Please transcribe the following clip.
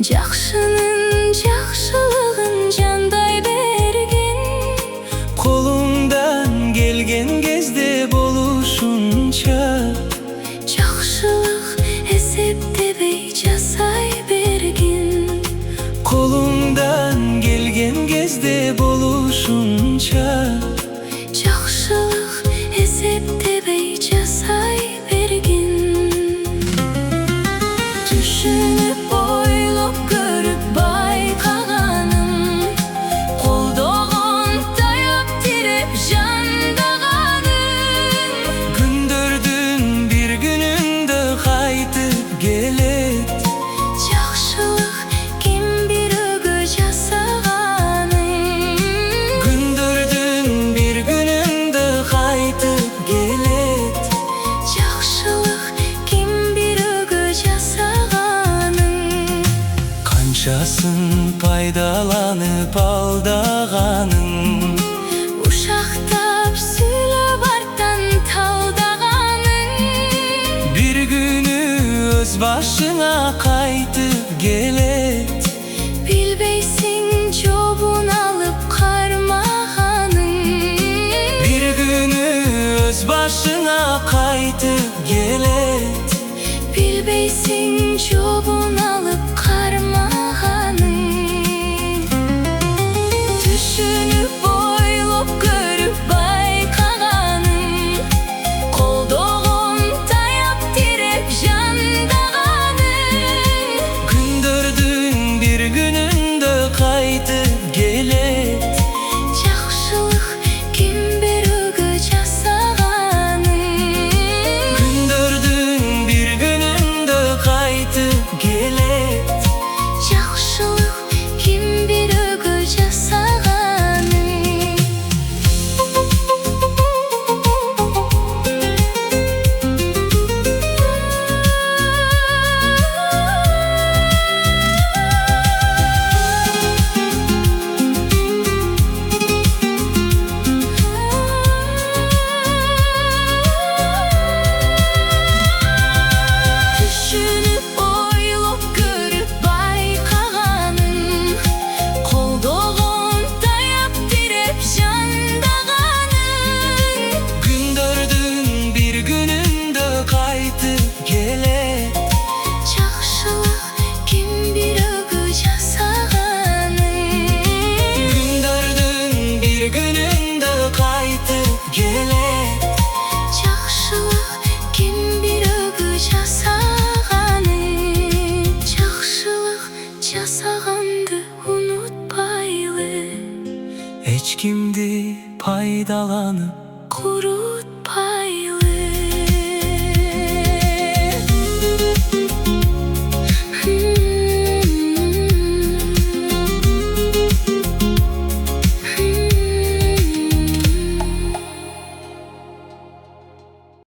Жақшының жақшылығын жандай берген, қолыңдан келген кезде болушынша. жақшылық есептебей жасай берген, қолыңдан келген кезде болушынша. жақшылық есептебей жасай берген. Düşünüp ойлап көріп байқағаным, қолдаған таяп тиреп жандағаным. Күндердің бір күнінде қайтып келет, Жақшылық кем бірігі жасағаным. күндердің бір күнінде қайтып келет. Жақшылық кем бірігі жасағаным. Қаншасын пайдаланып алдағаның, Ушақтап сүйлеп арттан талдағаның. бір күні өз башыңа қайтып келет. Білбейсің жобын алып қармағаның. Bir günü öz başına қайтып келет. Білбейсің жобын алып қармағаның. Düşünüp ойлап көріп байқағаным, қолдаған таяп тиреп жандағаным. Күндердің бір күнінде қайтып келет. Жақшылық кем бірігі жасағаным. Күндердің бір күнінде қайтып келет. Жақшылық кем бірігі жасағаным. Düşünüp ойлап көріп байқағаным, қолдаған таяп тиреп жандағаным. Күндердің бір күнінде қайтып келет. Жақшылық кем бірігі жасағаным. Күндердің бір күнінде қайтып келет. Жақшылық кем бірігі жасағаным. Жақшылық жасағанды ұмытпайлы. Ешкімді пайдаланып